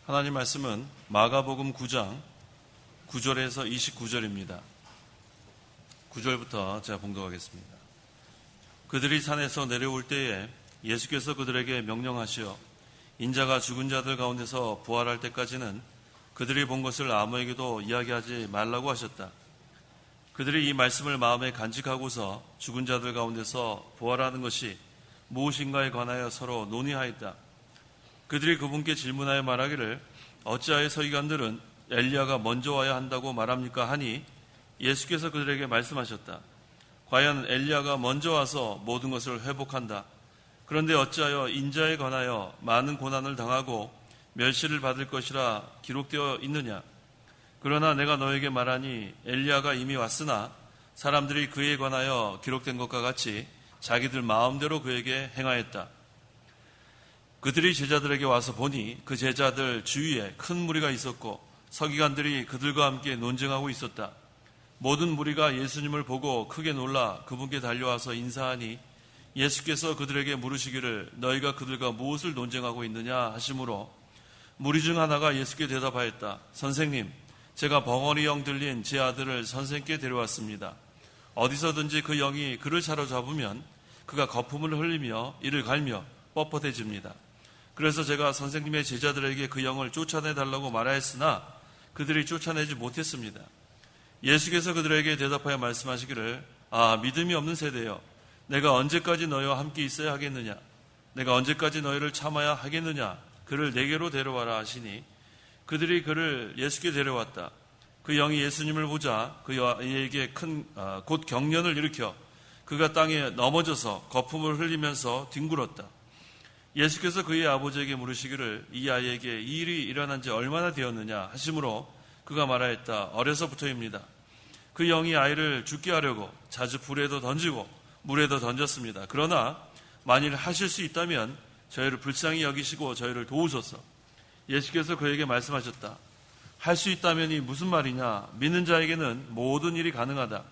하나님 말씀은 마가복음 9장 9절에서 29절입니다. 9절부터 제가 봉독하겠습니다. 그들이 산에서 내려올 때에 예수께서 그들에게 명령하시어 인자가 죽은 자들 가운데서 부활할 때까지는 그들이 본 것을 아무에게도 이야기하지 말라고 하셨다. 그들이 이 말씀을 마음에 간직하고서 죽은 자들 가운데서 부활하는 것이 무엇인가에 관하여 서로 논의하였다. 그들이 그분께 질문하여 말하기를 어찌하여 서기관들은 엘리야가 먼저 와야 한다고 말합니까 하니 예수께서 그들에게 말씀하셨다. 과연 엘리야가 먼저 와서 모든 것을 회복한다. 그런데 어찌하여 인자에 관하여 많은 고난을 당하고 멸시를 받을 것이라 기록되어 있느냐. 그러나 내가 너에게 말하니 엘리야가 이미 왔으나 사람들이 그에 관하여 기록된 것과 같이 자기들 마음대로 그에게 행하였다. 그들이 제자들에게 와서 보니 그 제자들 주위에 큰 무리가 있었고 서기관들이 그들과 함께 논쟁하고 있었다. 모든 무리가 예수님을 보고 크게 놀라 그분께 달려와서 인사하니 예수께서 그들에게 물으시기를 너희가 그들과 무엇을 논쟁하고 있느냐 하시므로 무리 중 하나가 예수께 대답하였다. 선생님, 제가 벙어리 영 들린 제 아들을 선생께 데려왔습니다. 어디서든지 그 영이 그를 사로잡으면 그가 거품을 흘리며 이를 갈며 뻣뻣해집니다. 그래서 제가 선생님의 제자들에게 그 영을 쫓아내달라고 말하였으나 그들이 쫓아내지 못했습니다. 예수께서 그들에게 대답하여 말씀하시기를 믿음이 없는 세대여, 내가 언제까지 너희와 함께 있어야 하겠느냐? 내가 언제까지 너희를 참아야 하겠느냐? 그를 내게로 데려와라 하시니 그들이 그를 예수께 데려왔다. 그 영이 예수님을 보자 그에게 곧 경련을 일으켜 그가 땅에 넘어져서 거품을 흘리면서 뒹굴었다. 예수께서 그의 아버지에게 물으시기를 이 아이에게 이 일이 일어난 지 얼마나 되었느냐 하시므로 그가 말하였다. 어려서부터입니다. 그 영이 아이를 죽게 하려고 자주 불에도 던지고 물에도 던졌습니다. 그러나 만일 하실 수 있다면 저희를 불쌍히 여기시고 저희를 도우소서. 예수께서 그에게 말씀하셨다. 할 수 있다면이 무슨 말이냐? 믿는 자에게는 모든 일이 가능하다.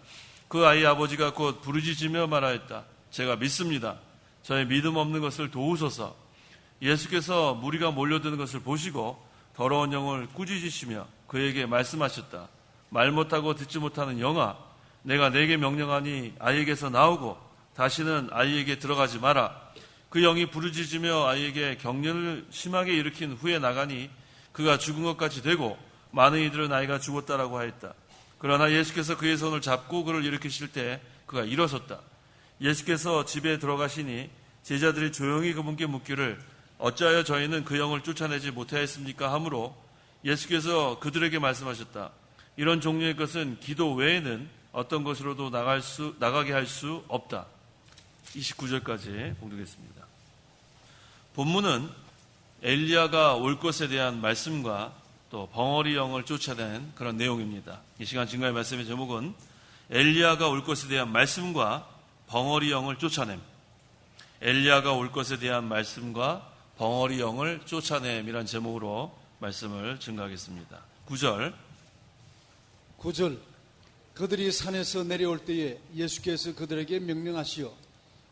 그 아이의 아버지가 곧 부르짖으며 말하였다. 제가 믿습니다. 저의 믿음 없는 것을 도우소서. 예수께서 무리가 몰려드는 것을 보시고 더러운 영을 꾸짖으시며 그에게 말씀하셨다. 말 못하고 듣지 못하는 영아, 내가 내게 명령하니 아이에게서 나오고 다시는 아이에게 들어가지 마라. 그 영이 부르짖으며 아이에게 경련을 심하게 일으킨 후에 나가니 그가 죽은 것 같이 되고 많은 이들은 아이가 죽었다라고 하였다. 그러나 예수께서 그의 손을 잡고 그를 일으키실 때 그가 일어섰다. 예수께서 집에 들어가시니 제자들이 조용히 그분께 묻기를 어찌하여 저희는 그 영을 쫓아내지 못하였습니까? 하므로 예수께서 그들에게 말씀하셨다. 이런 종류의 것은 기도 외에는 어떤 것으로도 나가게 할 수 없다. 29절까지 봉독했습니다. 본문은 엘리야가 올 것에 대한 말씀과 또 벙어리 영을 쫓아낸 그런 내용입니다. 이 시간 증거의 말씀의 제목은 엘리야가 올 것에 대한 말씀과 벙어리 영을 쫓아냄. 엘리야가 올 것에 대한 말씀과 벙어리 영을 쫓아냄이란 제목으로 말씀을 증거하겠습니다. 9절 그들이 산에서 내려올 때에 예수께서 그들에게 명령하시어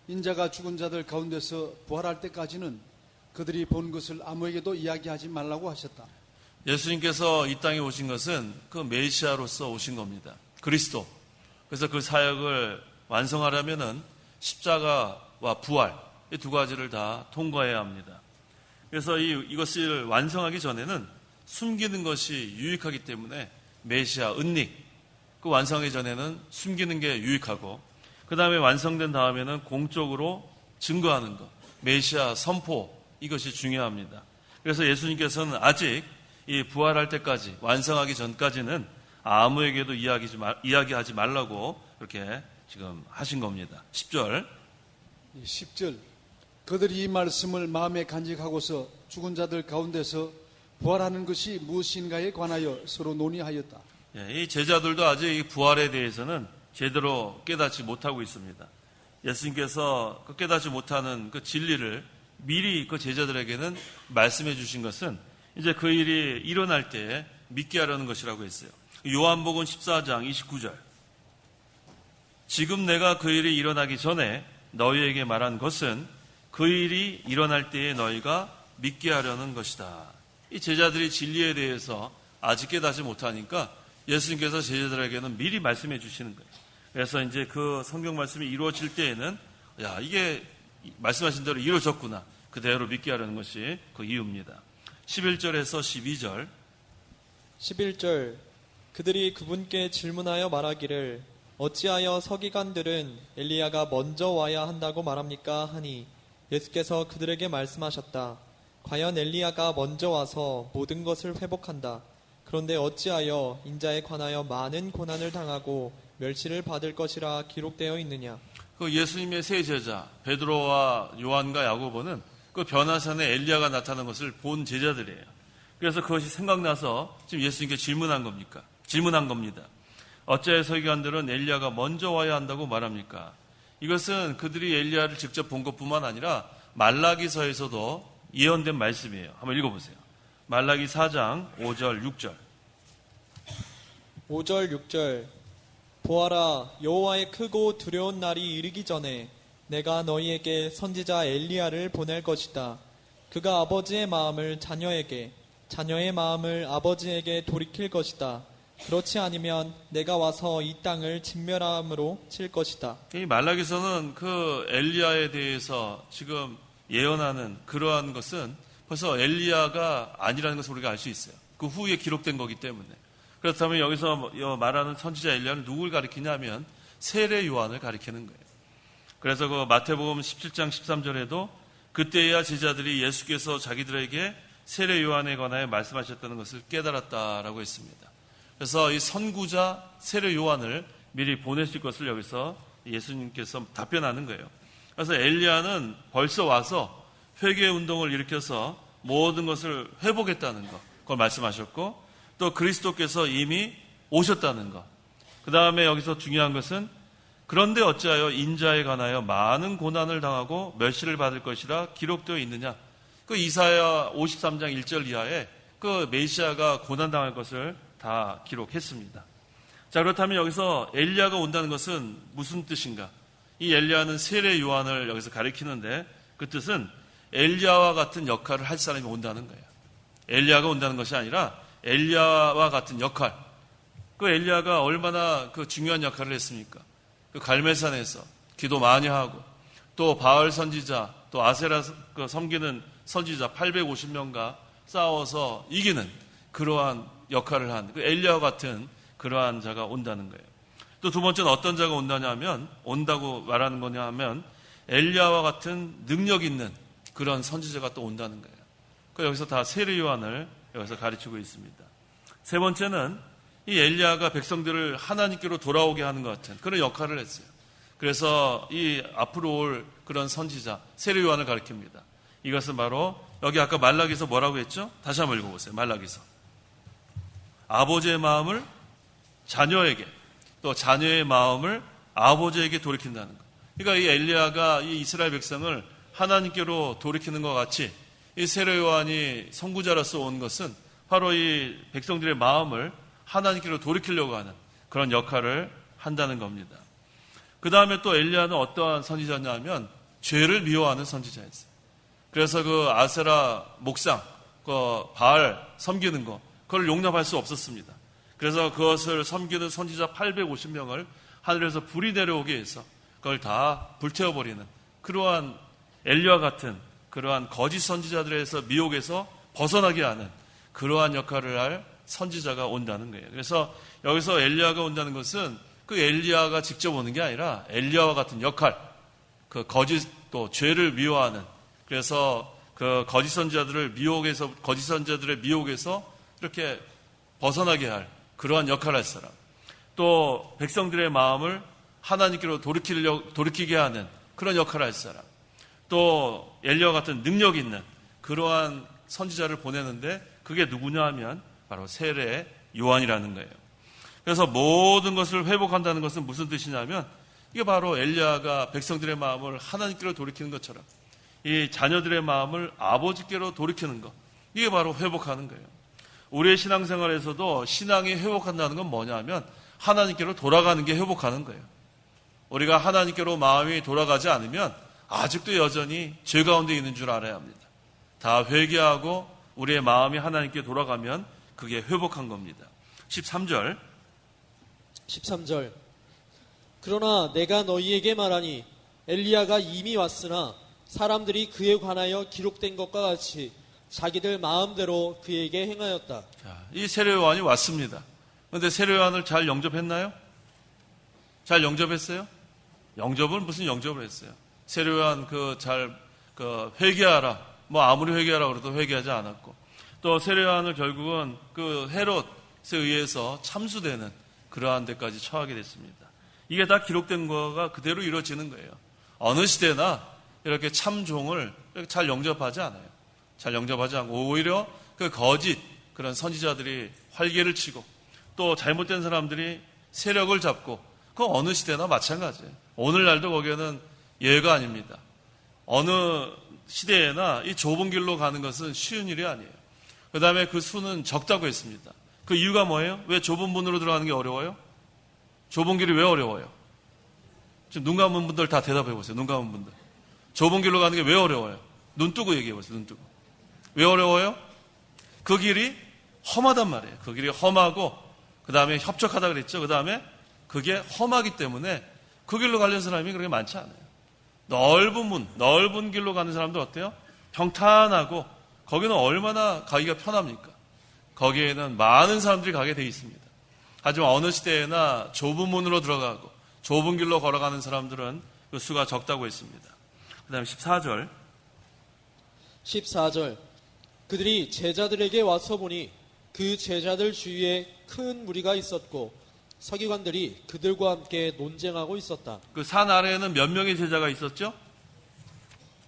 인자가 죽은 자들 가운데서 부활할 때까지는 그들이 본 것을 아무에게도 이야기하지 말라고 하셨다. 예수님께서 이 땅에 오신 것은 그 메시아로서 오신 겁니다. 그리스도. 그래서 그 사역을 완성하려면은 십자가와 부활 이 두 가지를 다 통과해야 합니다. 그래서 이것을 완성하기 전에는 숨기는 것이 유익하기 때문에 메시아, 은닉 그 완성하기 전에는 숨기는 게 유익하고 그 다음에 완성된 다음에는 공적으로 증거하는 것, 메시아 선포 이것이 중요합니다. 그래서 예수님께서는 아직 이 부활할 때까지 완성하기 전까지는 아무에게도 이야기하지 말라고 그렇게 지금 하신 겁니다. 10절 그들이 이 말씀을 마음에 간직하고서 죽은 자들 가운데서 부활하는 것이 무엇인가에 관하여 서로 논의하였다. 이 제자들도 아직 이 부활에 대해서는 제대로 깨닫지 못하고 있습니다. 예수님께서 그 깨닫지 못하는 그 진리를 미리 그 제자들에게는 말씀해 주신 것은 이제 그 일이 일어날 때 믿게 하려는 것이라고 했어요. 요한복음 14장 29절 지금 내가 그 일이 일어나기 전에 너희에게 말한 것은 그 일이 일어날 때에 너희가 믿게 하려는 것이다. 이 제자들이 진리에 대해서 아직 깨닫지 못하니까 예수님께서 제자들에게는 미리 말씀해 주시는 거예요. 그래서 이제 그 성경 말씀이 이루어질 때에는 야, 이게 말씀하신 대로 이루어졌구나. 그대로 믿게 하려는 것이 그 이유입니다. 11절에서 12절. 11절 그들이 그분께 질문하여 말하기를 어찌하여 서기관들은 엘리야가 먼저 와야 한다고 말합니까? 하니 예수께서 그들에게 말씀하셨다. 과연 엘리야가 먼저 와서 모든 것을 회복한다. 그런데 어찌하여 인자에 관하여 많은 고난을 당하고 멸시를 받을 것이라 기록되어 있느냐. 그 예수님의 세 제자 베드로와 요한과 야고보는 그 변화산에 엘리야가 나타난 것을 본 제자들이에요. 그래서 그것이 생각나서 지금 예수님께 질문한 겁니다. 어찌하여 서기관들은 엘리야가 먼저 와야 한다고 말합니까? 이것은 그들이 엘리야를 직접 본 것뿐만 아니라 말라기서에서도 예언된 말씀이에요. 한번 읽어보세요. 말라기 4장 5절 6절. 5절 6절 보아라 여호와의 크고 두려운 날이 이르기 전에 내가 너희에게 선지자 엘리야를 보낼 것이다. 그가 아버지의 마음을 자녀에게 자녀의 마음을 아버지에게 돌이킬 것이다. 그렇지 않으면 내가 와서 이 땅을 진멸함으로 칠 것이다. 이 말라기서는 그 엘리야에 대해서 지금 예언하는 그러한 것은 벌써 엘리야가 아니라는 것을 우리가 알 수 있어요. 그 후에 기록된 거기 때문에. 그렇다면 여기서 말하는 선지자 엘리야는 누굴 가리키냐면 세례 요한을 가리키는 거예요. 그래서 그 마태복음 17장 13절에도 그때야 제자들이 예수께서 자기들에게 세례 요한에 관하여 말씀하셨다는 것을 깨달았다라고 했습니다. 그래서 이 선구자 세례 요한을 미리 보내실 것을 여기서 예수님께서 답변하는 거예요. 그래서 엘리야는 벌써 와서 회개 운동을 일으켜서 모든 것을 회복했다는 것, 그걸 말씀하셨고 또 그리스도께서 이미 오셨다는 것. 그 다음에 여기서 중요한 것은 그런데 어찌하여 인자에 관하여 많은 고난을 당하고 멸시를 받을 것이라 기록되어 있느냐. 그 이사야 53장 1절 이하에 그 메시아가 고난당할 것을 다 기록했습니다. 자, 그렇다면 여기서 엘리야가 온다는 것은 무슨 뜻인가? 이 엘리야는 세례 요한을 여기서 가리키는데 그 뜻은 엘리야와 같은 역할을 할 사람이 온다는 거예요. 엘리야가 온다는 것이 아니라 엘리야와 같은 역할. 그 엘리야가 얼마나 그 중요한 역할을 했습니까? 그 갈멜산에서 기도 많이 하고 또 바알 선지자 또 아세라 섬기는 선지자 850명과 싸워서 이기는 그러한 역할을 한 그 엘리야와 같은 그러한 자가 온다는 거예요. 또 두 번째는 어떤 자가 온다고 말하는 거냐 하면 엘리야와 같은 능력 있는 그런 선지자가 또 온다는 거예요. 그 여기서 다 세례 요한을 여기서 가르치고 있습니다. 세 번째는 이 엘리야가 백성들을 하나님께로 돌아오게 하는 것 같은 그런 역할을 했어요. 그래서 이 앞으로 올 그런 선지자 세례 요한을 가리킵니다. 이것은 바로 여기 아까 말라기서 뭐라고 했죠? 다시 한번 읽어보세요. 말라기서 아버지의 마음을 자녀에게 또 자녀의 마음을 아버지에게 돌이킨다는 것. 그러니까 이 엘리야가 이 이스라엘 백성을 하나님께로 돌이키는 것 같이 이 세례 요한이 선구자로서 온 것은 바로 이 백성들의 마음을 하나님께로 돌이키려고 하는 그런 역할을 한다는 겁니다. 그 다음에 또 엘리야는 어떠한 선지자냐면 죄를 미워하는 선지자였어요. 그래서 그 아세라 목상, 그 바알 섬기는 거, 그걸 용납할 수 없었습니다. 그래서 그것을 섬기는 선지자 850명을 하늘에서 불이 내려오게 해서 그걸 다 불태워버리는 그러한 엘리야 같은 그러한 거짓 선지자들에서 미혹에서 벗어나게 하는 그러한 역할을 할 선지자가 온다는 거예요. 그래서 여기서 엘리야가 온다는 것은 그 엘리야가 직접 오는 게 아니라 엘리야와 같은 역할, 그 거짓 또 죄를 미워하는 그래서 그 거짓 선지자들의 미혹에서 이렇게 벗어나게 할 그러한 역할을 할 사람. 또 백성들의 마음을 하나님께로 돌이키게 하는 그런 역할을 할 사람. 또 엘리야와 같은 능력 있는 그러한 선지자를 보내는데 그게 누구냐 하면 바로 세례 요한이라는 거예요. 그래서 모든 것을 회복한다는 것은 무슨 뜻이냐면 이게 바로 엘리야가 백성들의 마음을 하나님께로 돌이키는 것처럼 이 자녀들의 마음을 아버지께로 돌이키는 것. 이게 바로 회복하는 거예요. 우리의 신앙생활에서도 신앙이 회복한다는 건 뭐냐면 하나님께로 돌아가는 게 회복하는 거예요. 우리가 하나님께로 마음이 돌아가지 않으면 아직도 여전히 죄 가운데 있는 줄 알아야 합니다. 다 회개하고 우리의 마음이 하나님께 돌아가면 그게 회복한 겁니다. 13절. 그러나 내가 너희에게 말하니 엘리야가 이미 왔으나 사람들이 그에 관하여 기록된 것과 같이 자기들 마음대로 그에게 행하였다. 자, 이 세례요한이 왔습니다. 그런데 세례요한을 잘 영접했나요? 잘 영접했어요? 영접을 무슨 영접을 했어요? 세례요한 회개하라. 뭐 아무리 회개하라 그래도 회개하지 않았고, 또 세례요한을 결국은 그 헤롯에 의해서 참수되는 그러한 데까지 처하게 됐습니다. 이게 다 기록된 거가 그대로 이루어지는 거예요. 어느 시대나 이렇게 참종을 잘 영접하지 않아요. 잘 영접하지 않고 오히려 그 거짓 그런 선지자들이 활개를 치고 또 잘못된 사람들이 세력을 잡고, 그 어느 시대나 마찬가지예요. 오늘날도 거기에는 예외가 아닙니다. 어느 시대에나 이 좁은 길로 가는 것은 쉬운 일이 아니에요. 그 다음에 그 수는 적다고 했습니다. 그 이유가 뭐예요? 왜 좁은 문으로 들어가는 게 어려워요? 좁은 길이 왜 어려워요? 지금 눈 감은 분들 다 대답해 보세요. 눈 감은 분들. 좁은 길로 가는 게 왜 어려워요? 눈 뜨고 얘기해 보세요. 눈 뜨고. 왜 어려워요? 그 길이 험하단 말이에요. 그 길이 험하고, 그 다음에 협착하다 그랬죠. 그 다음에 그게 험하기 때문에 그 길로 가려는 사람이 그렇게 많지 않아요. 넓은 길로 가는 사람들 어때요? 평탄하고, 거기는 얼마나 가기가 편합니까? 거기에는 많은 사람들이 가게 돼 있습니다. 하지만 어느 시대에나 좁은 문으로 들어가고 좁은 길로 걸어가는 사람들은 그 수가 적다고 했습니다. 그 다음에 14절. 그들이 제자들에게 와서 보니 그 제자들 주위에 큰 무리가 있었고 서기관들이 그들과 함께 논쟁하고 있었다. 그 산 아래에는 몇 명의 제자가 있었죠?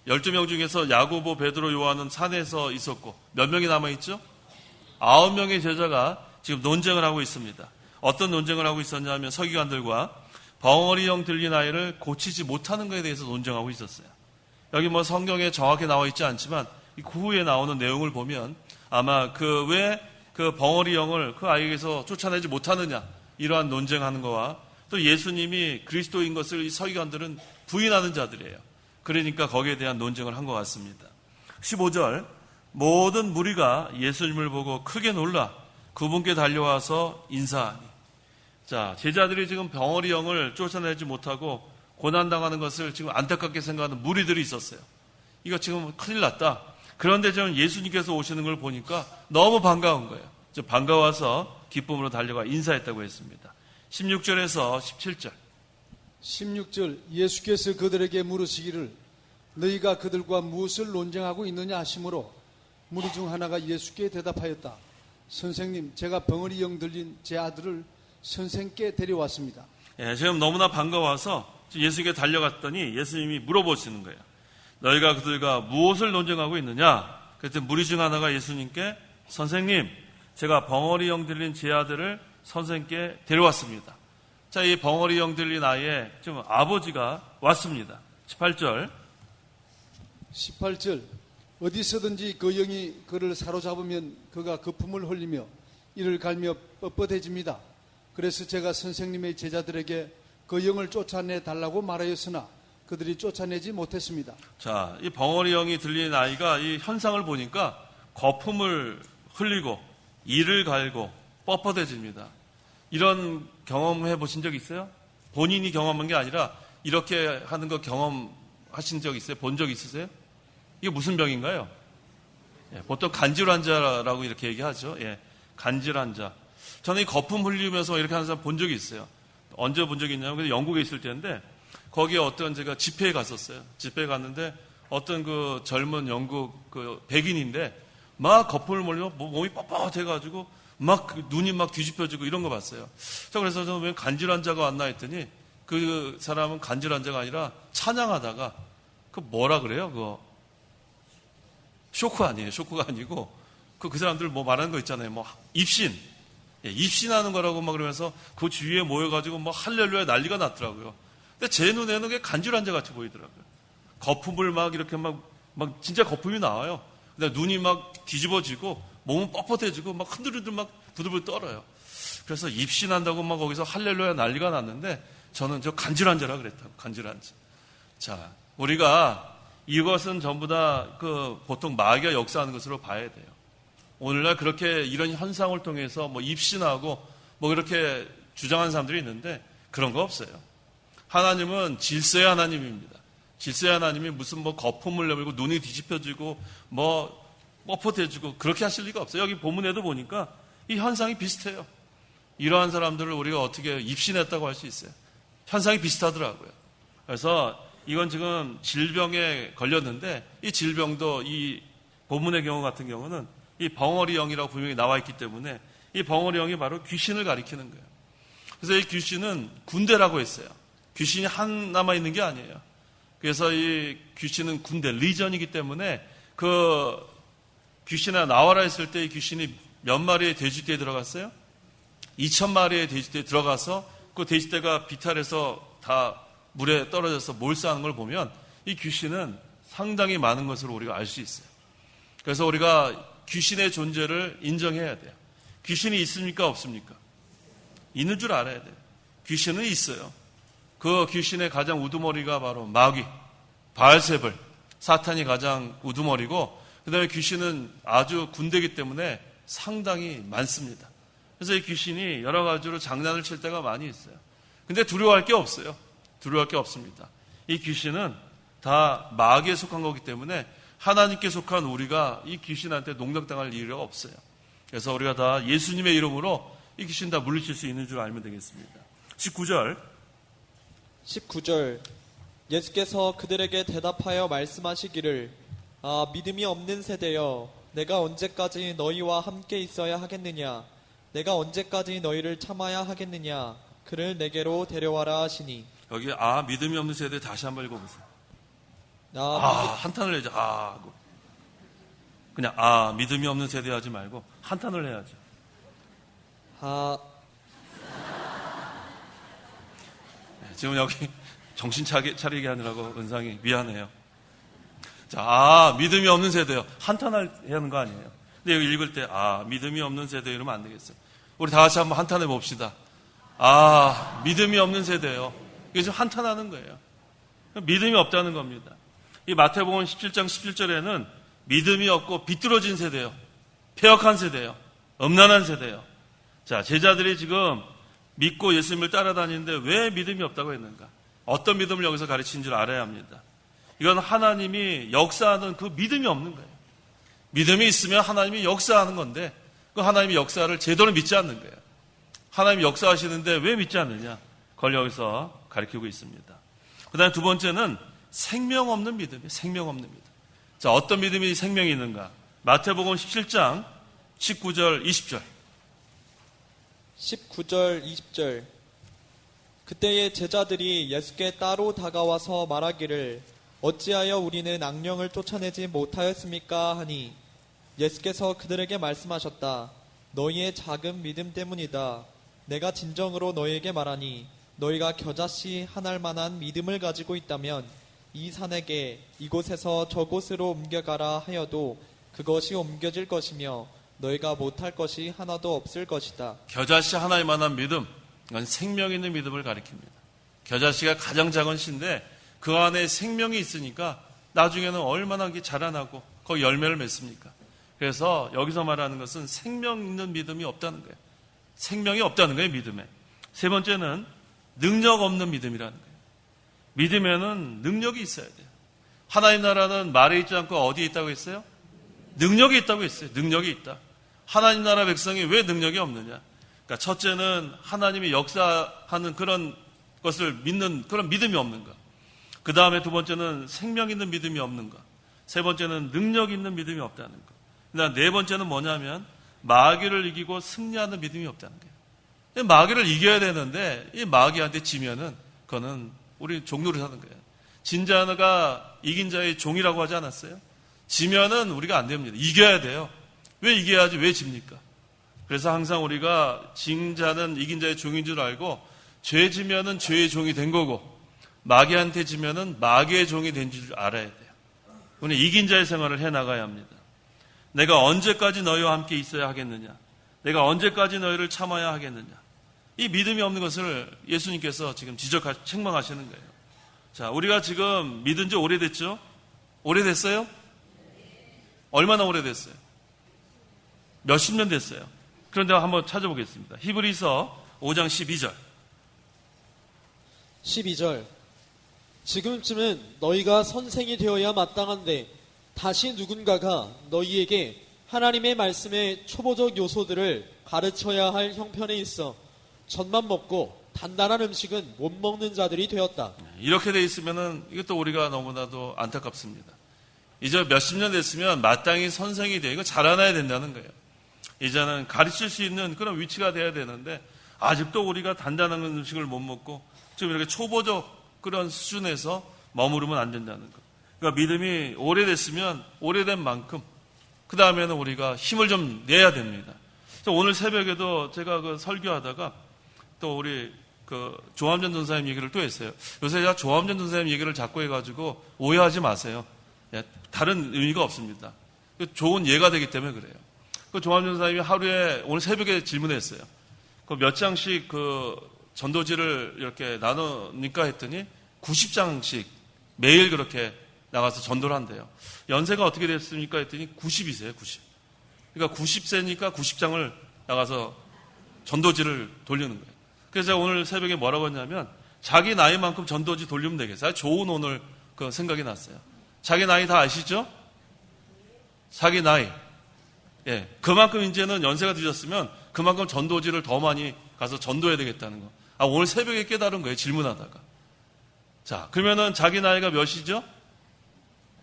12명 중에서 야고보, 베드로, 요한은 산에서 있었고 몇 명이 남아있죠? 9명의 제자가 지금 논쟁을 하고 있습니다. 어떤 논쟁을 하고 있었냐면 서기관들과 벙어리형 들린 아이를 고치지 못하는 것에 대해서 논쟁하고 있었어요. 여기 뭐 성경에 정확히 나와 있지 않지만 그 후에 나오는 내용을 보면 아마 왜 그 벙어리형을 그 아이에게서 쫓아내지 못하느냐, 이러한 논쟁하는 거와 또 예수님이 그리스도인 것을 이 서기관들은 부인하는 자들이에요. 그러니까 거기에 대한 논쟁을 한 것 같습니다. 15절. 모든 무리가 예수님을 보고 크게 놀라 그분께 달려와서 인사하니. 자, 제자들이 지금 벙어리형을 쫓아내지 못하고 고난당하는 것을 지금 안타깝게 생각하는 무리들이 있었어요. 이거 지금 큰일 났다. 그런데 저는 예수님께서 오시는 걸 보니까 너무 반가운 거예요. 반가워서 기쁨으로 달려가 인사했다고 했습니다. 16절에서 17절. 16절. 예수께서 그들에게 물으시기를 너희가 그들과 무엇을 논쟁하고 있느냐 하시므로 무리 중 하나가 예수께 대답하였다. 선생님, 제가 벙어리형 들린 제 아들을 선생께 데려왔습니다. 예, 지금 너무나 반가워서 예수님께 달려갔더니 예수님이 물어보시는 거예요. 너희가 그들과 무엇을 논쟁하고 있느냐? 그랬더니 무리 중 하나가 예수님께 선생님, 제가 벙어리형 들린 제 아들을 선생께 데려왔습니다. 자, 이 벙어리형 들린 아이의 지금 아버지가 왔습니다. 18절. 어디서든지 그 영이 그를 사로잡으면 그가 거품을 흘리며 이를 갈며 뻣뻣해집니다. 그래서 제가 선생님의 제자들에게 그 영을 쫓아내 달라고 말하였으나 그들이 쫓아내지 못했습니다. 자, 이 벙어리형이 들린 아이가 이 현상을 보니까 거품을 흘리고 이를 갈고 뻣뻣해집니다. 이런 경험해 보신 적 있어요? 본인이 경험한 게 아니라 이렇게 하는 거 경험하신 적 있어요? 본 적 있으세요? 이게 무슨 병인가요? 예, 보통 간질 환자라고 이렇게 얘기하죠. 예, 간질 환자. 저는 이 거품 흘리면서 이렇게 하는 사람 본 적이 있어요. 언제 본 적이 있냐면 영국에 있을 때인데 거기에 제가 집회에 갔었어요. 집회에 갔는데 어떤 그 젊은 영국 그 백인인데 막 거품을 몰리면 몸이 뻣뻣해가지고 막 눈이 막 뒤집혀지고 이런 거 봤어요. 자, 그래서 저는 왜 간질 환자가 왔나 했더니 그 사람은 간질 환자가 아니라 찬양하다가 그 뭐라 그래요? 그거 쇼크 아니에요. 쇼크가 아니고 그 사람들 뭐 말하는 거 있잖아요. 뭐 입신. 예, 입신하는 거라고 막 그러면서 그 주위에 모여가지고 막 할렐루야 난리가 났더라고요. 근데 제 눈에는 그게 간질 환자 같이 보이더라고요. 거품을 막 이렇게 막 진짜 거품이 나와요. 근데 눈이 막 뒤집어지고 몸은 뻣뻣해지고 막 흔들흔들 막 부들부들 떨어요. 그래서 입신한다고 막 거기서 할렐루야 난리가 났는데 저는 저 간질 환자라 그랬다고. 간질 환자. 자, 우리가 이것은 전부 다 그 보통 마귀가 역사하는 것으로 봐야 돼요. 오늘날 그렇게 이런 현상을 통해서 뭐 입신하고 뭐 그렇게 주장하는 사람들이 있는데 그런 거 없어요. 하나님은 질서의 하나님입니다. 질서의 하나님이 무슨 뭐 거품을 내밀고 눈이 뒤집혀지고 뭐 뻣뻣해지고 그렇게 하실 리가 없어요. 여기 본문에도 보니까 이 현상이 비슷해요. 이러한 사람들을 우리가 어떻게 입신했다고 할 수 있어요. 현상이 비슷하더라고요. 그래서 이건 지금 질병에 걸렸는데 이 질병도 이 본문의 경우 같은 경우는 이 벙어리 영이라고 분명히 나와 있기 때문에 이 벙어리 영이 바로 귀신을 가리키는 거예요. 그래서 이 귀신은 군대라고 했어요. 귀신이 한 남아 있는 게 아니에요. 그래서 이 귀신은 군대, 리전이기 때문에 그 귀신아 나와라 했을 때 이 귀신이 몇 마리의 돼지떼에 들어갔어요? 2,000마리의 돼지떼에 들어가서 그 돼지떼가 비탈해서 다 물에 떨어져서 몰수하는 걸 보면 이 귀신은 상당히 많은 것으로 우리가 알 수 있어요. 그래서 우리가 귀신의 존재를 인정해야 돼요. 귀신이 있습니까? 없습니까? 있는 줄 알아야 돼요. 귀신은 있어요. 그 귀신의 가장 우두머리가 바로 마귀, 바알세불, 사탄이 가장 우두머리고 그 다음에 귀신은 아주 군대이기 때문에 상당히 많습니다. 그래서 이 귀신이 여러 가지로 장난을 칠 때가 많이 있어요. 근데 두려워할 게 없어요. 두려워할 게 없습니다. 이 귀신은 다 마귀에 속한 거기 때문에 하나님께 속한 우리가 이 귀신한테 농락당할 일이 없어요. 그래서 우리가 다 예수님의 이름으로 이 귀신 다 물리칠 수 있는 줄 알면 되겠습니다. 19절 예수께서 그들에게 대답하여 말씀하시기를 믿음이 없는 세대여 내가 언제까지 너희와 함께 있어야 하겠느냐 내가 언제까지 너희를 참아야 하겠느냐 그를 내게로 데려와라 하시니 여기 믿음이 없는 세대 다시 한번 읽어보세요. 한탄을 해야죠. 하고. 그냥 믿음이 없는 세대 하지 말고 한탄을 해야죠. 지금 여기 정신 차리게 하느라고 은상이 미안해요. 자, 믿음이 없는 세대요. 한탄을 해야 하는 거 아니에요. 근데 여기 읽을 때 믿음이 없는 세대 이러면 안 되겠어요. 우리 다 같이 한번 한탄해 봅시다. 믿음이 없는 세대요. 이게 지금 한탄하는 거예요. 믿음이 없다는 겁니다. 이 마태복음 17장 17절에는 믿음이 없고 비뚤어진 세대요. 폐역한 세대요. 음란한 세대요. 자, 제자들이 지금 믿고 예수님을 따라다니는데 왜 믿음이 없다고 했는가? 어떤 믿음을 여기서 가르친 줄 알아야 합니다. 이건 하나님이 역사하는 그 믿음이 없는 거예요. 믿음이 있으면 하나님이 역사하는 건데 그 하나님의 역사를 제대로 믿지 않는 거예요. 하나님이 역사하시는데 왜 믿지 않느냐? 그걸 여기서 가르치고 있습니다. 그 다음에 두 번째는 생명 없는 믿음이에요. 생명 없는 믿음. 자, 어떤 믿음이 생명이 있는가? 마태복음 17장 19절 20절 19절 20절 그때의 제자들이 예수께 따로 다가와서 말하기를 어찌하여 우리는 악령을 쫓아내지 못하였습니까 하니 예수께서 그들에게 말씀하셨다. 너희의 작은 믿음 때문이다. 내가 진정으로 너희에게 말하니 너희가 겨자씨 하나일 만한 믿음을 가지고 있다면 이 산에게 이곳에서 저곳으로 옮겨가라 하여도 그것이 옮겨질 것이며 너희가 못할 것이 하나도 없을 것이다. 겨자씨 하나일 만한 믿음, 이건 생명 있는 믿음을 가리킵니다. 겨자씨가 가장 작은 씨인데 그 안에 생명이 있으니까 나중에는 얼마나 자라나고 거기 열매를 맺습니까? 그래서 여기서 말하는 것은 생명 있는 믿음이 없다는 거예요. 생명이 없다는 거예요, 믿음에. 세 번째는 능력 없는 믿음이라는 거예요. 믿음에는 능력이 있어야 돼요. 하나님 나라는 말에 있지 않고 어디에 있다고 했어요? 능력이 있다고 했어요. 능력이 있다. 하나님 나라 백성이 왜 능력이 없느냐? 그러니까 첫째는 하나님이 역사하는 그런 것을 믿는 그런 믿음이 없는 것. 그 다음에 두 번째는 생명 있는 믿음이 없는 것. 세 번째는 능력 있는 믿음이 없다는 것. 그다음 네 번째는 뭐냐면 마귀를 이기고 승리하는 믿음이 없다는 거예요. 마귀를 이겨야 되는데 이 마귀한테 지면은 그거는 우리 종로를 하는 거예요. 진자가 이긴 자의 종이라고 하지 않았어요? 지면은 우리가 안 됩니다. 이겨야 돼요. 왜 이겨야지 왜 집니까? 그래서 항상 우리가 진 자는 이긴 자의 종인 줄 알고 죄 지면은 죄의 종이 된 거고 마귀한테 지면은 마귀의 종이 된 줄 알아야 돼요. 우리 이긴 자의 생활을 해나가야 합니다. 내가 언제까지 너희와 함께 있어야 하겠느냐? 내가 언제까지 너희를 참아야 하겠느냐? 이 믿음이 없는 것을 예수님께서 지금 책망하시는 거예요. 자, 우리가 지금 믿은 지 오래됐죠? 오래됐어요? 얼마나 오래됐어요? 몇십 년 됐어요. 그런데 한번 찾아보겠습니다. 히브리서 5장 12절. 12절. 지금쯤은 너희가 선생이 되어야 마땅한데 다시 누군가가 너희에게 하나님의 말씀의 초보적 요소들을 가르쳐야 할 형편에 있어 젖만 먹고 단단한 음식은 못 먹는 자들이 되었다. 이렇게 돼 있으면은 이것도 우리가 너무나도 안타깝습니다. 이제 몇십 년 됐으면 마땅히 선생이 되어 이거 잘 알아야 된다는 거예요. 이제는 가르칠 수 있는 그런 위치가 돼야 되는데 아직도 우리가 단단한 음식을 못 먹고 지금 이렇게 초보적 그런 수준에서 머무르면 안 된다는 거. 그러니까 믿음이 오래됐으면 오래된 만큼 그 다음에는 우리가 힘을 좀 내야 됩니다. 오늘 새벽에도 제가 그 설교하다가 또 우리 그 조함전 전사님 얘기를 또 했어요. 요새 제가 조함전 전사님 얘기를 자꾸 해가지고 오해하지 마세요. 다른 의미가 없습니다. 좋은 예가 되기 때문에 그래요. 그 조함전 전사님이 하루에 오늘 새벽에 질문했어요. 그 몇 장씩 그 전도지를 이렇게 나누니까 했더니 90장씩 매일 그렇게 나가서 전도를 한대요. 연세가 어떻게 됐습니까? 했더니 90이세요, 90. 그러니까 90세니까 90장을 나가서 전도지를 돌리는 거예요. 그래서 제가 오늘 새벽에 뭐라고 했냐면 자기 나이만큼 전도지 돌리면 되겠어요. 좋은 오늘 그 생각이 났어요. 자기 나이 다 아시죠? 자기 나이. 예. 그만큼 이제는 연세가 드셨으면 그만큼 전도지를 더 많이 가서 전도해야 되겠다는 거. 오늘 새벽에 깨달은 거예요. 질문하다가. 자, 그러면은 자기 나이가 몇이죠?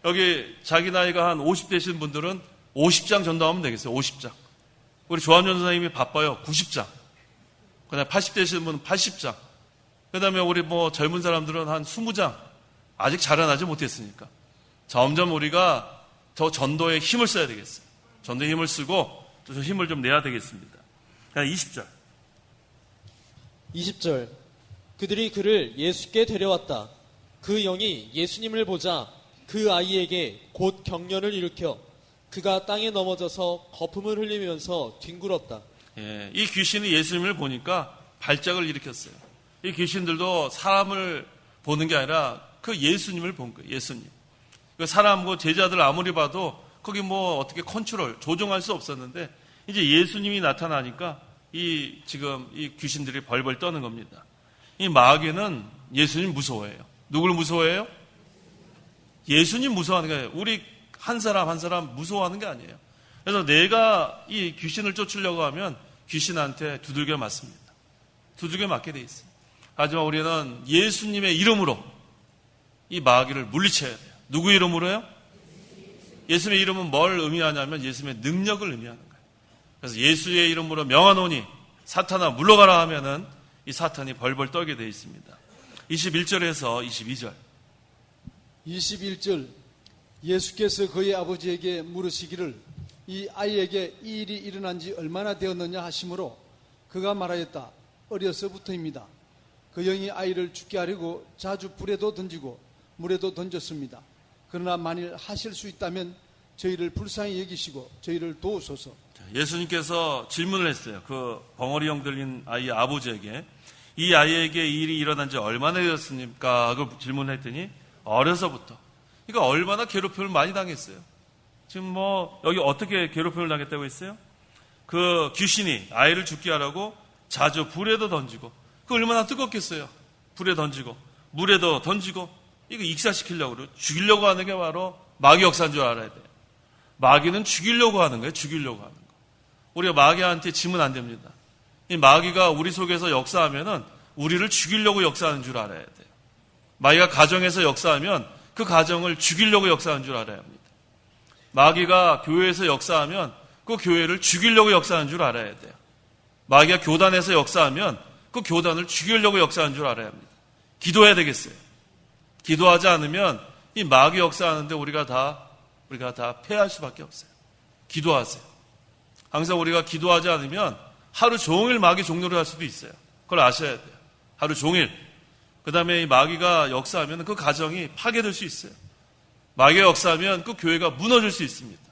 여기 자기 나이가 한 50 되신 분들은 50장 전도하면 되겠어요. 50장. 우리 조함전 선생님이 바빠요. 90장. 그다음에 80 되시는 분은 80장. 그다음에 우리 뭐 젊은 사람들은 한 20장. 아직 자라나지 못했으니까. 점점 우리가 더 전도에 힘을 써야 되겠어요. 전도에 힘을 쓰고 또 힘을 좀 내야 되겠습니다. 20절. 20절. 그들이 그를 예수께 데려왔다. 그 영이 예수님을 보자 그 아이에게 곧 경련을 일으켜 그가 땅에 넘어져서 거품을 흘리면서 뒹굴었다. 예, 이 귀신이 예수님을 보니까 발작을 일으켰어요. 이 귀신들도 사람을 보는 게 아니라 그 예수님을 본 거예요. 예수님. 그 사람, 그 제자들 아무리 봐도 거기 뭐 어떻게 컨트롤, 조종할 수 없었는데 이제 예수님이 나타나니까 지금 이 귀신들이 벌벌 떠는 겁니다. 이 마귀는 예수님 무서워해요. 누굴 무서워해요? 예수님 무서워하는 게 아니에요. 우리 한 사람 한 사람 무서워하는 게 아니에요. 그래서 내가 이 귀신을 쫓으려고 하면 귀신한테 두들겨 맞습니다. 두들겨 맞게 돼 있어요. 하지만 우리는 예수님의 이름으로 이 마귀를 물리쳐야 돼요. 누구 이름으로요? 예수님의 이름은 뭘 의미하냐면 예수님의 능력을 의미하는 거예요. 그래서 예수의 이름으로 명하노니 사탄아 물러가라 하면은 이 사탄이 벌벌 떨게 돼 있습니다. 21절에서 22절. 21절. 예수께서 그의 아버지에게 물으시기를 이 아이에게 이 일이 일어난 지 얼마나 되었느냐 하시므로 그가 말하였다. 어려서부터입니다. 그 영이 아이를 죽게 하려고 자주 불에도 던지고 물에도 던졌습니다. 그러나 만일 하실 수 있다면 저희를 불쌍히 여기시고 저희를 도우소서. 예수님께서 질문을 했어요. 그 벙어리 형 들린 아이의 아버지에게 이 아이에게 이 일이 일어난 지 얼마나 되었습니까? 그 질문을 했더니 어려서부터. 그러니까 얼마나 괴롭힘을 많이 당했어요. 지금 뭐 여기 어떻게 괴롭힘을 당했다고 했어요? 그 귀신이 아이를 죽게 하라고 자주 불에도 던지고 그 얼마나 뜨겁겠어요. 불에 던지고 물에도 던지고 이거 익사시키려고 그래요. 죽이려고 하는 게 바로 마귀 역사인 줄 알아야 돼요. 마귀는 죽이려고 하는 거예요. 죽이려고 하는 거. 우리가 마귀한테 지면 안 됩니다. 이 마귀가 우리 속에서 역사하면은 우리를 죽이려고 역사하는 줄 알아야 돼요. 마귀가 가정에서 역사하면 그 가정을 죽이려고 역사하는 줄 알아야 합니다. 마귀가 교회에서 역사하면 그 교회를 죽이려고 역사하는 줄 알아야 돼요. 마귀가 교단에서 역사하면 그 교단을 죽이려고 역사하는 줄 알아야 합니다. 기도해야 되겠어요. 기도하지 않으면 이 마귀 역사하는데 우리가 다 패할 수밖에 없어요. 기도하세요. 항상 우리가 기도하지 않으면 하루 종일 마귀 종노를 할 수도 있어요. 그걸 아셔야 돼요. 하루 종일. 그 다음에 이 마귀가 역사하면 그 가정이 파괴될 수 있어요. 마귀가 역사하면 그 교회가 무너질 수 있습니다.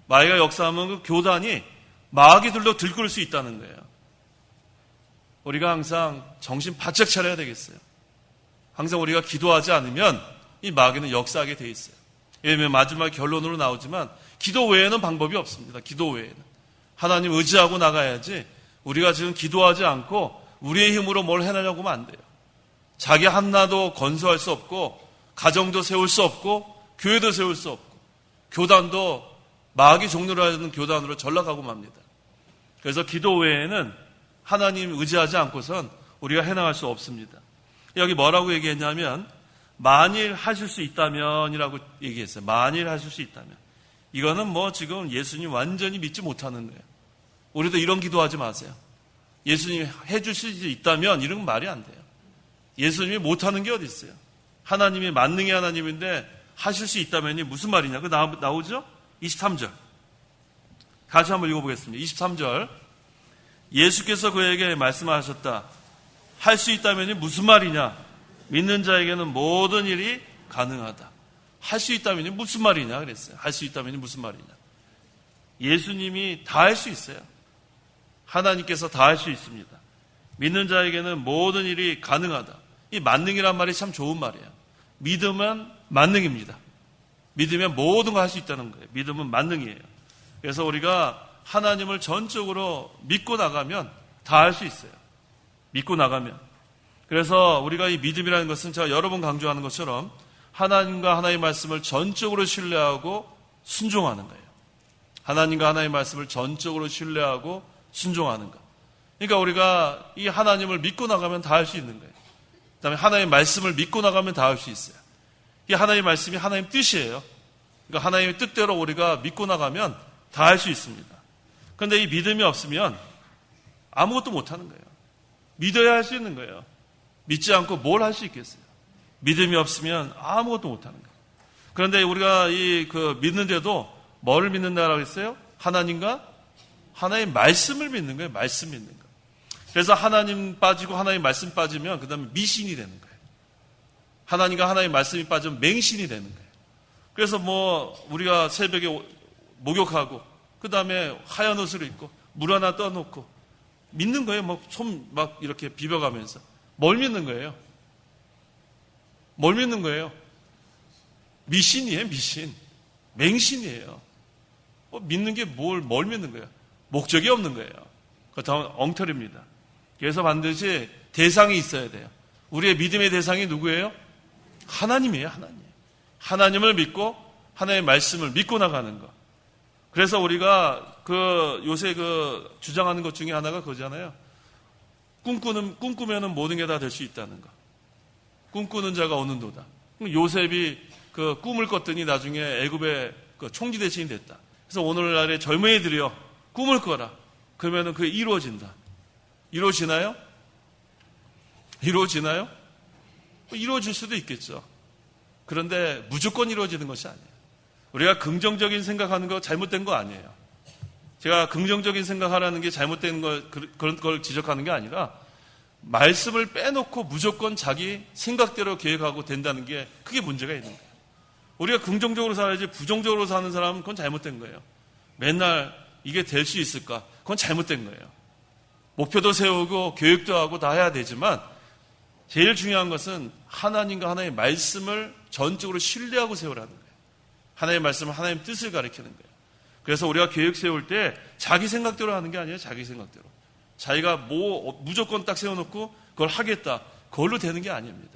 마귀가 역사하면 그 교단이 마귀들로 들끓을 수 있다는 거예요. 우리가 항상 정신 바짝 차려야 되겠어요. 항상 우리가 기도하지 않으면 이 마귀는 역사하게 돼 있어요. 왜냐하면 마지막 결론으로 나오지만 기도 외에는 방법이 없습니다. 기도 외에는. 하나님 의지하고 나가야지 우리가 지금 기도하지 않고 우리의 힘으로 뭘 해내려고 하면 안 돼요. 자기 하나도 건설할 수 없고 가정도 세울 수 없고 교회도 세울 수 없고 교단도 마귀 종로로 하는 교단으로 전락하고 맙니다. 그래서 기도 외에는 하나님 의지하지 않고선 우리가 해나갈 수 없습니다. 여기 뭐라고 얘기했냐면 만일 하실 수 있다면이라고 얘기했어요. 만일 하실 수 있다면. 이거는 뭐 지금 예수님 완전히 믿지 못하는 거예요. 우리도 이런 기도하지 마세요. 예수님이 해주실 수 있다면 이런 건 말이 안 돼요. 예수님이 못하는 게 어디 있어요. 하나님이 만능의 하나님인데 하실 수 있다면이 무슨 말이냐. 그 나오죠? 23절. 같이 한번 읽어보겠습니다. 23절. 예수께서 그에게 말씀하셨다. 할 수 있다면이 무슨 말이냐. 믿는 자에게는 모든 일이 가능하다. 할 수 있다면이 무슨 말이냐 그랬어요. 할 수 있다면이 무슨 말이냐. 예수님이 다 할 수 있어요. 하나님께서 다 할 수 있습니다. 믿는 자에게는 모든 일이 가능하다. 이 만능이란 말이 참 좋은 말이에요. 믿으면 만능입니다. 믿으면 모든 걸 할 수 있다는 거예요. 믿음은 만능이에요. 그래서 우리가 하나님을 전적으로 믿고 나가면 다 할 수 있어요. 믿고 나가면. 그래서 우리가 이 믿음이라는 것은 제가 여러 번 강조하는 것처럼 하나님과 하나님의 말씀을 전적으로 신뢰하고 순종하는 거예요. 하나님과 하나님의 말씀을 전적으로 신뢰하고 순종하는 것. 그러니까 우리가 이 하나님을 믿고 나가면 다 할 수 있는 거예요. 그 다음에 하나님의 말씀을 믿고 나가면 다 할 수 있어요. 이 하나님의 말씀이 하나님의 뜻이에요. 그러니까 하나님의 뜻대로 우리가 믿고 나가면 다 할 수 있습니다. 그런데 이 믿음이 없으면 아무것도 못하는 거예요. 믿어야 할 수 있는 거예요. 믿지 않고 뭘 할 수 있겠어요? 믿음이 없으면 아무것도 못하는 거예요. 그런데 우리가 믿는데도 뭘 믿는다라고 했어요? 하나님과 하나님의 말씀을 믿는 거예요. 말씀 믿는 거. 그래서 하나님 빠지고 하나님 말씀 빠지면 그 다음에 미신이 되는 거예요. 하나님과 하나님의 말씀이 빠지면 맹신이 되는 거예요. 그래서 우리가 새벽에 목욕하고 그 다음에 하얀 옷을 입고 물 하나 떠놓고 믿는 거예요. 손 막 이렇게 비벼가면서. 뭘 믿는 거예요? 뭘 믿는 거예요? 미신이에요, 미신. 맹신이에요. 믿는 게 뭘 믿는 거예요? 목적이 없는 거예요. 그렇다면 엉터리입니다. 그래서 반드시 대상이 있어야 돼요. 우리의 믿음의 대상이 누구예요? 하나님이에요, 하나님. 하나님을 믿고 하나님의 말씀을 믿고 나가는 것. 그래서 우리가 요새 주장하는 것 중에 하나가 그거잖아요. 꿈꾸면은 모든 게 다 될 수 있다는 거. 꿈꾸는 자가 오는도다. 요셉이 꿈을 꿨더니 나중에 애굽의 총리 대신이 됐다. 그래서 오늘날의 젊은이들이요, 꿈을 꿔라. 그러면은 그게 이루어진다. 이루어지나요? 이루어지나요? 이루어질 수도 있겠죠. 그런데 무조건 이루어지는 것이 아니에요. 우리가 긍정적인 생각하는 거 잘못된 거 아니에요. 제가 긍정적인 생각하라는 게 잘못된 그런 걸 지적하는 게 아니라 말씀을 빼놓고 무조건 자기 생각대로 계획하고 된다는 게 그게 문제가 있는 거예요. 우리가 긍정적으로 살아야지 부정적으로 사는 사람은 그건 잘못된 거예요. 맨날 이게 될 수 있을까? 그건 잘못된 거예요. 목표도 세우고 교육도 하고 다 해야 되지만 제일 중요한 것은 하나님과 하나님의 말씀을 전적으로 신뢰하고 세우라는 거예요. 하나님의 말씀은 하나님의 뜻을 가리키는 거예요. 그래서 우리가 계획 세울 때 자기 생각대로 하는 게 아니에요. 자기 생각대로. 자기가 무조건 딱 세워놓고 그걸 하겠다. 그걸로 되는 게 아닙니다.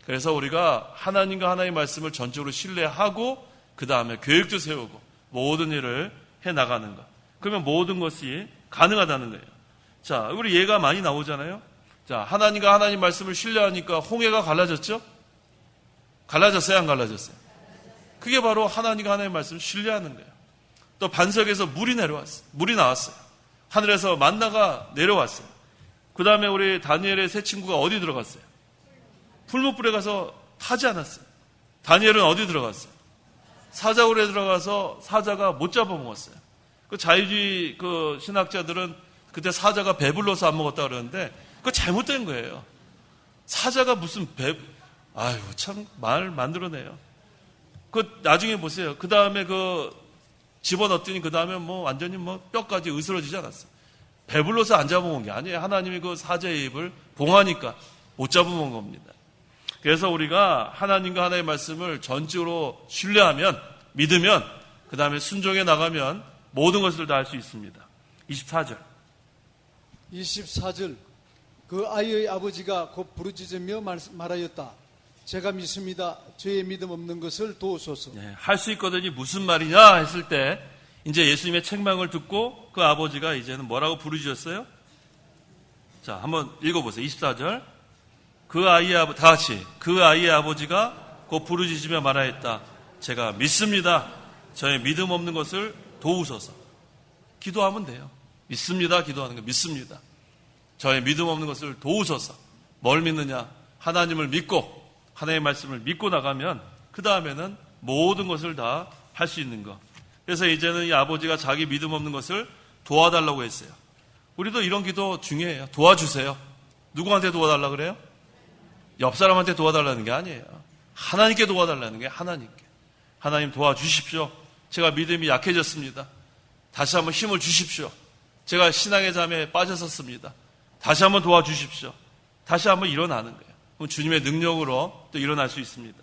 그래서 우리가 하나님과 하나님의 말씀을 전적으로 신뢰하고 그 다음에 계획도 세우고 모든 일을 해나가는 것. 그러면 모든 것이 가능하다는 거예요. 자, 우리 예가 많이 나오잖아요. 자, 하나님과 하나님 말씀을 신뢰하니까 홍해가 갈라졌죠? 갈라졌어요? 안 갈라졌어요? 그게 바로 하나님과 하나님의 말씀을 신뢰하는 거예요. 또 반석에서 물이 내려왔어요. 물이 나왔어요. 하늘에서 만나가 내려왔어요. 그 다음에 우리 다니엘의 세 친구가 어디 들어갔어요? 풀무불에 가서 타지 않았어요. 다니엘은 어디 들어갔어요? 사자굴에 들어가서 사자가 못 잡아먹었어요. 그 자유주의 신학자들은 그때 사자가 배불러서 안 먹었다 그러는데 그거 잘못된 거예요. 사자가 무슨 아유, 참 말 만들어내요. 나중에 보세요. 그 다음에 집어넣었더니 그 다음에 완전히 뼈까지 으스러지지 않았어요. 배불러서 안 잡아먹은 게 아니에요. 하나님이 사자의 입을 봉하니까 못 잡아먹은 겁니다. 그래서 우리가 하나님과 하나님의 말씀을 전적으로 신뢰하면, 믿으면, 그 다음에 순종해 나가면 모든 것을 다 할 수 있습니다. 24절. 24절 그 아이의 아버지가 곧 부르짖으며 말하였다. 제가 믿습니다. 저의 믿음 없는 것을 도우소서. 네, 할 수 있거든요. 무슨 말이냐 했을 때 이제 예수님의 책망을 듣고 그 아버지가 이제는 뭐라고 부르짖었어요? 자, 한번 읽어보세요. 24절. 다 같이 그 아이의 아버지가 곧 부르짖으며 말하였다. 제가 믿습니다. 저의 믿음 없는 것을 도우소서. 기도하면 돼요. 믿습니다. 기도하는 거 믿습니다. 저의 믿음 없는 것을 도우소서. 뭘 믿느냐? 하나님을 믿고 하나님의 말씀을 믿고 나가면 그 다음에는 모든 것을 다 할 수 있는 것. 그래서 이제는 이 아버지가 자기 믿음 없는 것을 도와달라고 했어요. 우리도 이런 기도 중요해요. 도와주세요. 누구한테 도와달라 그래요? 옆 사람한테 도와달라는 게 아니에요. 하나님께 도와달라는 게 하나님께. 하나님 도와주십시오. 제가 믿음이 약해졌습니다. 다시 한번 힘을 주십시오. 제가 신앙의 잠에 빠졌었습니다. 다시 한번 도와주십시오. 다시 한번 일어나는 거예요. 그럼 주님의 능력으로 또 일어날 수 있습니다.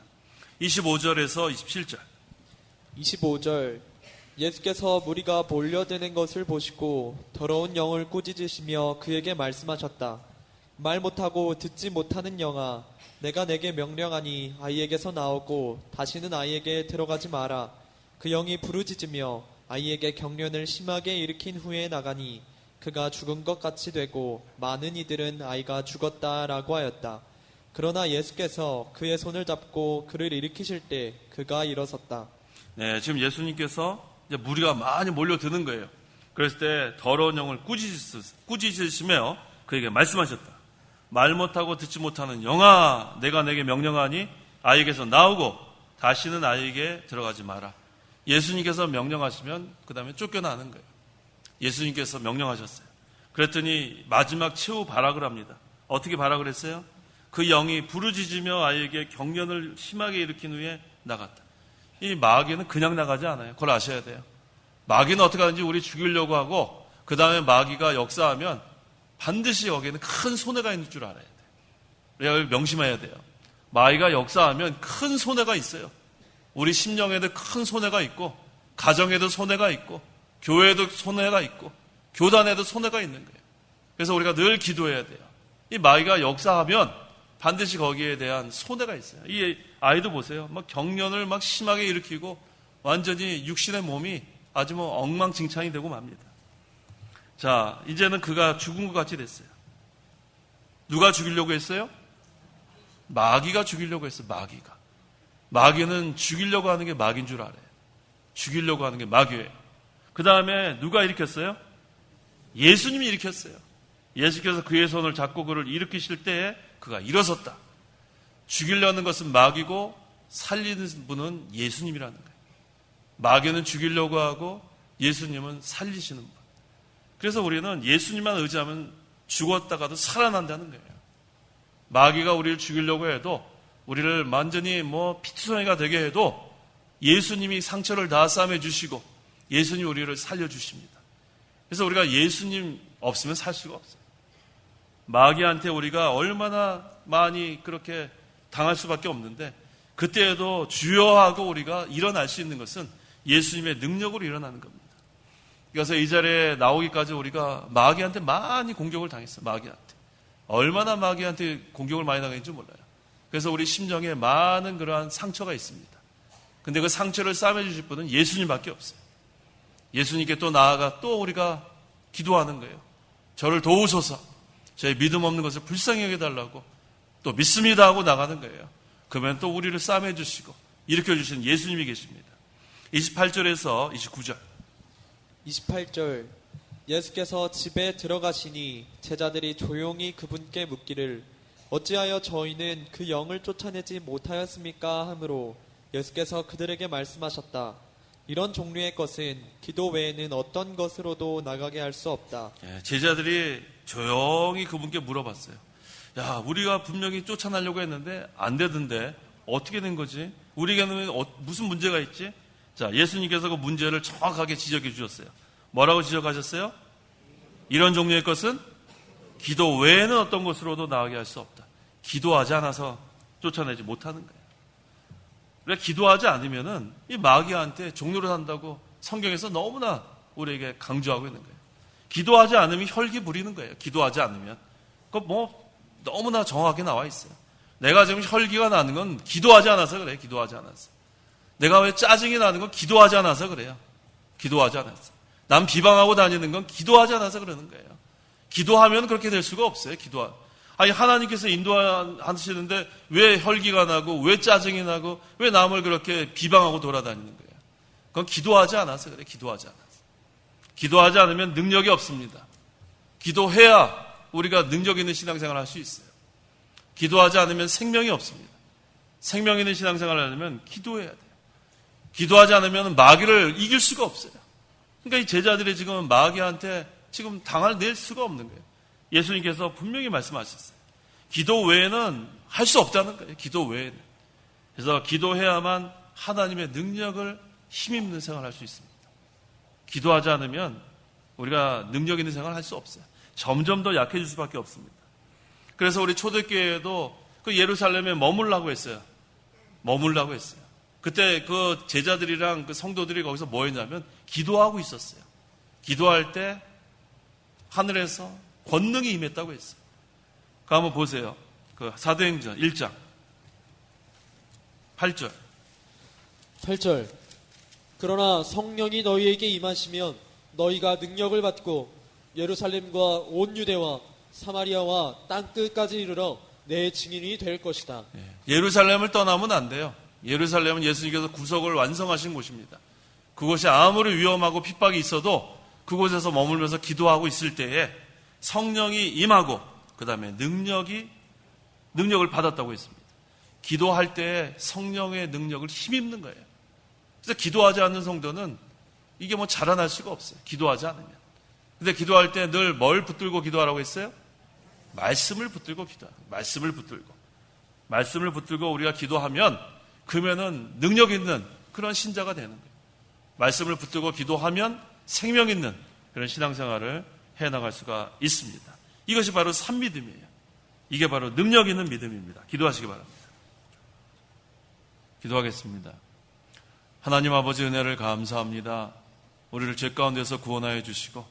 25절에서 27절. 25절 예수께서 무리가 몰려드는 것을 보시고 더러운 영을 꾸짖으시며 그에게 말씀하셨다. 말 못하고 듣지 못하는 영아, 내가 내게 명령하니 아이에게서 나오고 다시는 아이에게 들어가지 마라. 그 영이 부르짖으며 아이에게 경련을 심하게 일으킨 후에 나가니 그가 죽은 것 같이 되고 많은 이들은 아이가 죽었다라고 하였다. 그러나 예수께서 그의 손을 잡고 그를 일으키실 때 그가 일어섰다. 네, 지금 예수님께서 이제 무리가 많이 몰려드는 거예요. 그랬을 때 더러운 영을 꾸짖으시며 그에게 말씀하셨다. 말 못하고 듣지 못하는 영아, 내가 내게 명령하니 아이에게서 나오고 다시는 아이에게 들어가지 마라. 예수님께서 명령하시면 그 다음에 쫓겨나는 거예요. 예수님께서 명령하셨어요. 그랬더니 마지막 최후 발악을 합니다. 어떻게 발악을 했어요? 그 영이 부르짖으며 아이에게 경련을 심하게 일으킨 후에 나갔다. 이 마귀는 그냥 나가지 않아요. 그걸 아셔야 돼요. 마귀는 어떻게 하든지 우리 죽이려고 하고 그 다음에 마귀가 역사하면 반드시 여기에는 큰 손해가 있는 줄 알아야 돼요. 우리가 명심해야 돼요. 마귀가 역사하면 큰 손해가 있어요. 우리 심령에도 큰 손해가 있고 가정에도 손해가 있고 교회에도 손해가 있고 교단에도 손해가 있는 거예요. 그래서 우리가 늘 기도해야 돼요. 이 마귀가 역사하면 반드시 거기에 대한 손해가 있어요. 이 아이도 보세요. 막 경련을 막 심하게 일으키고 완전히 육신의 몸이 아주 엉망진창이 되고 맙니다. 자, 이제는 그가 죽은 것 같이 됐어요. 누가 죽이려고 했어요? 마귀가 죽이려고 했어요. 마귀가. 마귀는 죽이려고 하는 게 마귀인 줄 알아요. 죽이려고 하는 게 마귀예요. 그 다음에 누가 일으켰어요? 예수님이 일으켰어요. 예수께서 그의 손을 잡고 그를 일으키실 때에 그가 일어섰다. 죽이려는 것은 마귀고 살리는 분은 예수님이라는 거예요. 마귀는 죽이려고 하고 예수님은 살리시는 분. 그래서 우리는 예수님만 의지하면 죽었다가도 살아난다는 거예요. 마귀가 우리를 죽이려고 해도 우리를 완전히 피투성이가 되게 해도 예수님이 상처를 다 싸매 주시고 예수님이 우리를 살려주십니다. 그래서 우리가 예수님 없으면 살 수가 없어요. 마귀한테 우리가 얼마나 많이 그렇게 당할 수밖에 없는데 그때에도 주여 하고 우리가 일어날 수 있는 것은 예수님의 능력으로 일어나는 겁니다. 그래서 이 자리에 나오기까지 우리가 마귀한테 많이 공격을 당했어요. 마귀한테. 얼마나 마귀한테 공격을 많이 당했는지 몰라요. 그래서 우리 심정에 많은 그러한 상처가 있습니다. 근데 그 상처를 싸매주실 분은 예수님밖에 없어요. 예수님께 또 나아가 또 우리가 기도하는 거예요. 저를 도우소서. 저의 믿음 없는 것을 불쌍히 여겨달라고 또 믿습니다 하고 나가는 거예요. 그러면 또 우리를 싸매주시고 일으켜주시는 예수님이 계십니다. 28절에서 29절. 28절 예수께서 집에 들어가시니 제자들이 조용히 그분께 묻기를 어찌하여 저희는 그 영을 쫓아내지 못하였습니까 하므로 예수께서 그들에게 말씀하셨다. 이런 종류의 것은 기도 외에는 어떤 것으로도 나가게 할 수 없다. 제자들이 조용히 그분께 물어봤어요. 야, 우리가 분명히 쫓아내려고 했는데 안 되던데 어떻게 된 거지? 우리에게는 무슨 문제가 있지? 자, 예수님께서 그 문제를 정확하게 지적해 주셨어요. 뭐라고 지적하셨어요? 이런 종류의 것은 기도 외에는 어떤 것으로도 나가게 할 수 없다. 기도하지 않아서 쫓아내지 못하는 거예요. 그래, 기도하지 않으면은 이 마귀한테 종로를 한다고 성경에서 너무나 우리에게 강조하고 있는 거예요. 기도하지 않으면 혈기 부리는 거예요. 기도하지 않으면. 그거 뭐 너무나 정확하게 나와 있어요. 내가 지금 혈기가 나는 건 기도하지 않아서 그래요. 기도하지 않아서. 내가 왜 짜증이 나는 건 기도하지 않아서 그래요. 기도하지 않아서. 남 비방하고 다니는 건 기도하지 않아서 그러는 거예요. 기도하면 그렇게 될 수가 없어요. 아니 하나님께서 인도하시는데 왜 혈기가 나고 왜 짜증이 나고 왜 남을 그렇게 비방하고 돌아다니는 거예요. 그건 기도하지 않아서 그래요. 기도하지 않아서. 기도하지 않으면 능력이 없습니다. 기도해야 우리가 능력 있는 신앙생활을 할 수 있어요. 기도하지 않으면 생명이 없습니다. 생명 있는 신앙생활을 하려면 기도해야 돼요. 기도하지 않으면 마귀를 이길 수가 없어요. 그러니까 이 제자들이 지금 마귀한테 지금 낼 수가 없는 거예요. 예수님께서 분명히 말씀하셨어요. 기도 외에는 할 수 없다는 거예요. 기도 외에는. 그래서 기도해야만 하나님의 능력을 힘입는 생활을 할 수 있습니다. 기도하지 않으면 우리가 능력 있는 생활을 할 수 없어요. 점점 더 약해질 수밖에 없습니다. 그래서 우리 초대교회에도 그 예루살렘에 머물라고 했어요. 그때 그 제자들이랑 그 성도들이 거기서 뭐 했냐면 기도하고 있었어요. 기도할 때 하늘에서 권능이 임했다고 했어요. 그 한번 보세요. 그 사도행전 1장 8절. 8절. 그러나 성령이 너희에게 임하시면 너희가 능력을 받고 예루살렘과 온 유대와 사마리아와 땅끝까지 이르러 내 증인이 될 것이다. 예루살렘을 떠나면 안 돼요. 예루살렘은 예수님께서 구속을 완성하신 곳입니다. 그곳이 아무리 위험하고 핍박이 있어도 그곳에서 머물면서 기도하고 있을 때에 성령이 임하고 그 다음에 능력을 받았다고 했습니다. 기도할 때에 성령의 능력을 힘입는 거예요. 그래서 기도하지 않는 성도는 이게 뭐 자라날 수가 없어요. 기도하지 않으면. 근데 기도할 때 늘 뭘 붙들고 기도하라고 했어요? 말씀을 붙들고 기도하라고. 말씀을 붙들고 우리가 기도하면 그러면은 능력 있는 그런 신자가 되는 거예요. 말씀을 붙들고 기도하면 생명 있는 그런 신앙생활을 해나갈 수가 있습니다. 이것이 바로 산믿음이에요. 이게 바로 능력 있는 믿음입니다. 기도하시기 바랍니다. 기도하겠습니다. 하나님 아버지 은혜를 감사합니다. 우리를 죄 가운데서 구원하여 주시고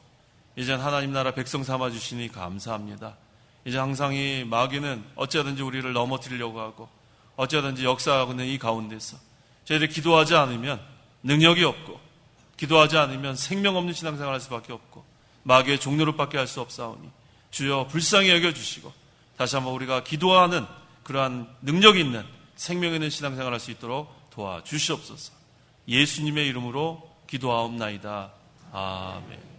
이젠 하나님 나라 백성 삼아 주시니 감사합니다. 이제 항상 이 마귀는 어찌하든지 우리를 넘어뜨리려고 하고 어찌하든지 역사하고 있는 이 가운데서 저희들이 기도하지 않으면 능력이 없고 기도하지 않으면 생명 없는 신앙생활을 할 수밖에 없고 마귀의 종노릇밖에 할 수 없사오니 주여 불쌍히 여겨주시고 다시 한번 우리가 기도하는 그러한 능력 있는 생명 있는 신앙생활을 할 수 있도록 도와주시옵소서. 예수님의 이름으로 기도하옵나이다. 아멘.